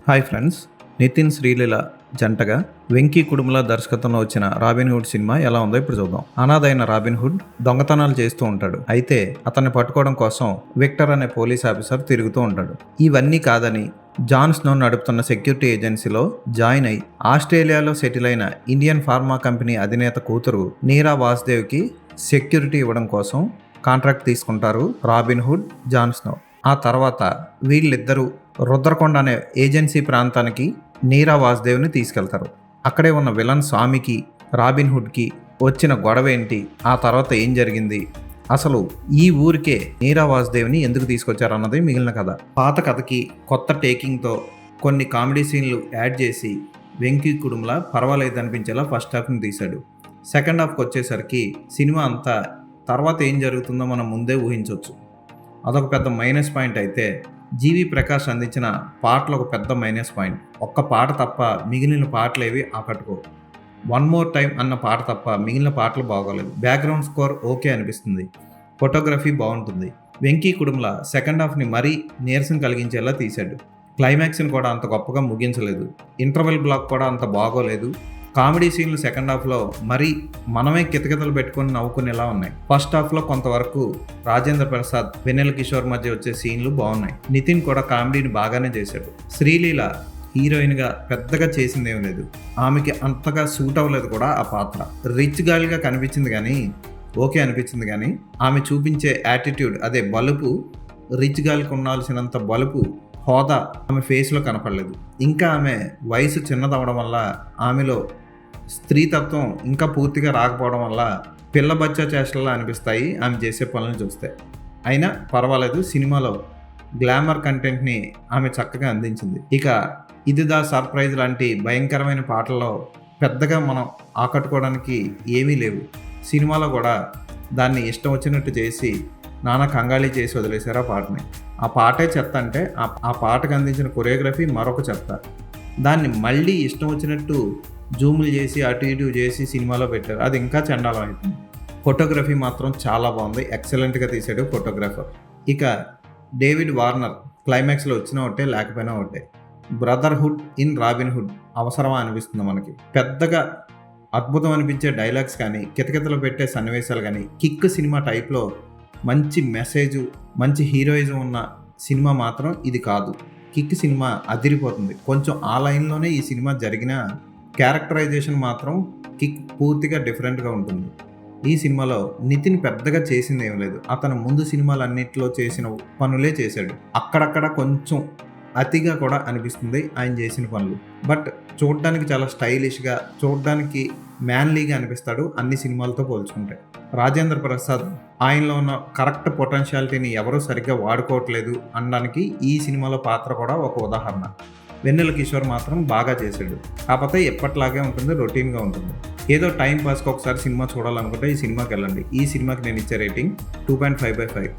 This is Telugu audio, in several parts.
హాయ్ ఫ్రెండ్స్, నితిన్ శ్రీలీల జంటగా వెంకీ కుడుముల దర్శకత్వంలో వచ్చిన రాబిన్హుడ్ సినిమా ఎలా ఉందో ఇప్పుడు చూద్దాం. అనాథైన రాబిన్హుడ్ దొంగతనాలు చేస్తూ ఉంటాడు. అయితే అతన్ని పట్టుకోవడం కోసం విక్టర్ అనే పోలీస్ ఆఫీసర్ తిరుగుతూ ఉంటాడు. ఇవన్నీ కాదని జాన్ స్నో నడుపుతున్న సెక్యూరిటీ ఏజెన్సీలో జాయిన్ అయి ఆస్ట్రేలియాలో సెటిల్ అయిన ఇండియన్ ఫార్మా కంపెనీ అధినేత కూతురు నీరా వాసుదేవ్కి సెక్యూరిటీ ఇవ్వడం కోసం కాంట్రాక్ట్ తీసుకుంటారు రాబిన్హుడ్, జాన్ స్నో. ఆ తర్వాత వీళ్ళిద్దరూ రుద్రకొండ అనే ఏజెన్సీ ప్రాంతానికి నీరా వాసుదేవ్ని తీసుకెళ్తారు. అక్కడే ఉన్న విలన్ స్వామికి రాబిన్హుడ్కి వచ్చిన గొడవ ఏంటి, ఆ తర్వాత ఏం జరిగింది, అసలు ఈ ఊరికే నీరా వాసుదేవ్ని ఎందుకు తీసుకొచ్చారన్నది మిగిలిన కథ. పాత కథకి కొత్త టేకింగ్తో కొన్ని కామెడీ సీన్లు యాడ్ చేసి వెంకీ కుడుముల పర్వాలేదు అనిపించేలా ఫస్ట్ హాఫ్ని తీశాడు. సెకండ్ హాఫ్కి వచ్చేసరికి సినిమా అంతా తర్వాత ఏం జరుగుతుందో మనం ముందే ఊహించవచ్చు. అదొక పెద్ద మైనస్ పాయింట్. అయితే జీవి ప్రకాష్ అందించిన పాటలు ఒక పెద్ద మైనస్ పాయింట్. ఒక్క పాట తప్ప మిగిలిన పాటలు ఏవి ఆకట్టుకో. వన్ మోర్ టైం అన్న పాట తప్ప మిగిలిన పాటలు బాగోలేదు. బ్యాక్గ్రౌండ్ స్కోర్ ఓకే అనిపిస్తుంది, ఫోటోగ్రఫీ బాగుంటుంది. వెంకీ కుడుముల సెకండ్ హాఫ్ని మరీ నీరసం కలిగించేలా తీశాడు. క్లైమాక్స్ని కూడా అంత గొప్పగా ముగించలేదు. ఇంటర్వెల్ బ్లాక్ కూడా అంత బాగోలేదు. కామెడీ సీన్లు సెకండ్ హాఫ్లో మరీ మనమే కితకితలు పెట్టుకొని నవ్వుకునేలా ఉన్నాయి. ఫస్ట్ హాఫ్లో కొంతవరకు రాజేంద్ర ప్రసాద్, వెన్నెల కిషోర్ మధ్య వచ్చే సీన్లు బాగున్నాయి. నితిన్ కూడా కామెడీని బాగానే చేశాడు. శ్రీలీల హీరోయిన్గా పెద్దగా చేసిందేం లేదు. ఆమెకి అంతగా సూట్ అవ్వలేదు కూడా ఆ పాత్ర. రిచ్ గాలిగా కనిపించింది కానీ ఓకే అనిపించింది, కానీ ఆమె చూపించే యాటిట్యూడ్, అదే బలుపు, రిచ్ గాలికి ఉండాల్సినంత బలుపు, హోదా ఆమె ఫేస్లో కనపడలేదు. ఇంకా ఆమె వయసు చిన్నదవడం వల్ల ఆమెలో స్త్రీతత్వం ఇంకా పూర్తిగా రాకపోవడం వల్ల పిల్ల బచ్చా చేష్టలా అనిపిస్తాయి ఆమె చేసే పనులను చూస్తే. అయినా పర్వాలేదు, సినిమాలో గ్లామర్ కంటెంట్ని ఆమె చక్కగా అందించింది. ఇక ఇది దా సర్ప్రైజ్ లాంటి భయంకరమైన పాటల్లో పెద్దగా మనం ఆకట్టుకోవడానికి ఏమీ లేవు. సినిమాలో కూడా దాన్ని ఇష్టం వచ్చినట్టు చేసి నానా కంగాళీ చేసి వదిలేశారు ఆ పాటని. ఆ పాటే చెత్త అంటే ఆ పాటకు అందించిన కొరియోగ్రఫీ మరొక చెత్త. దాన్ని మళ్ళీ ఇష్టం వచ్చినట్టు జూములు చేసి అటు ఇటు చేసి సినిమాలో పెట్టారు, అది ఇంకా చండాలం అవుతుంది. ఫోటోగ్రఫీ మాత్రం చాలా బాగుంది, ఎక్సలెంట్గా తీసాడు ఫోటోగ్రాఫర్. ఇక డేవిడ్ వార్నర్ క్లైమాక్స్లో వచ్చినా ఒకటే లేకపోయినా ఒకటే. బ్రదర్హుడ్ ఇన్ రాబిన్హుడ్ అవసరమా అనిపిస్తుంది మనకి. పెద్దగా అద్భుతం అనిపించే డైలాగ్స్ కానీ, కితకితలు పెట్టే సన్నివేశాలు కానీ, కిక్ సినిమా టైప్లో మంచి మెసేజు, మంచి హీరోయిజం ఉన్న సినిమా మాత్రం ఇది కాదు. కిక్ సినిమా అదిరిపోతుంది. కొంచెం ఆ లైన్లోనే ఈ సినిమా జరిగిన క్యారెక్టరైజేషన్ మాత్రం కిక్ పూర్తిగా డిఫరెంట్గా ఉంటుంది. ఈ సినిమాలో నితిన్ పెద్దగా చేసింది ఏం లేదు. అతను ముందు సినిమాలన్నింటిలో చేసిన పనులే చేశాడు. అక్కడక్కడ కొంచెం అతిగా కూడా అనిపిస్తుంది ఆయన చేసిన పనులు. బట్ చూడడానికి చాలా స్టైలిష్గా, చూడడానికి మ్యాన్లీగా అనిపిస్తాడు అన్ని సినిమాలతో పోల్చుకుంటే. రాజేంద్ర ప్రసాద్ ఆయనలో ఉన్న కరెక్ట్ పొటెన్షియాలిటీని ఎవరూ సరిగ్గా వాడుకోవట్లేదు అనడానికి ఈ సినిమాలో పాత్ర కూడా ఒక ఉదాహరణ. వెన్నెల కిషోర్ మాత్రం బాగా చేశాడు. కాకపోతే ఎప్పట్లాగే ఉంటుంది, రొటీన్గా ఉంటుంది. ఏదో టైం పాస్కి ఒకసారి సినిమా చూడాలనుకుంటే ఈ సినిమాకి వెళ్ళండి. ఈ సినిమాకి నేను ఇచ్చే రేటింగ్ 2.5/5.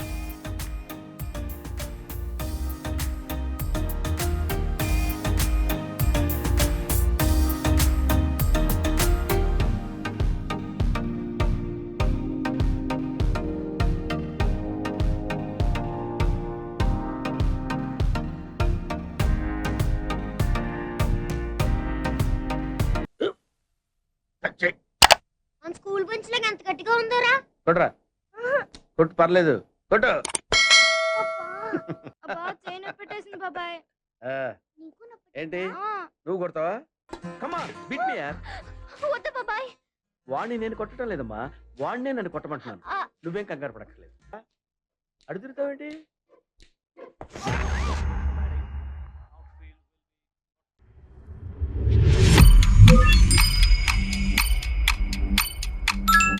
మన స్కూల్ బెంచ్ లాగా ఎంత గట్టిగా ఉందోరా. కొట్రా, కొట్టు, పర్లేదు, కొట్టు. అబ్బా చైన్ పెట్టేసింది బాబాయ్. నీకు నొప్పి ఏంటి ఆ, నువ్వు కొడతావా? కమా బిట్ మీ యార్. వద్దు బాబాయ్. వాడిని నేను కొట్టడం లేదమ్మా, వాడినే నన్ను కొట్టమంటున్నాను. ఆ. నువ్వేం కంగారు పడక్కర్లేదు. అడుగుతావేంటి?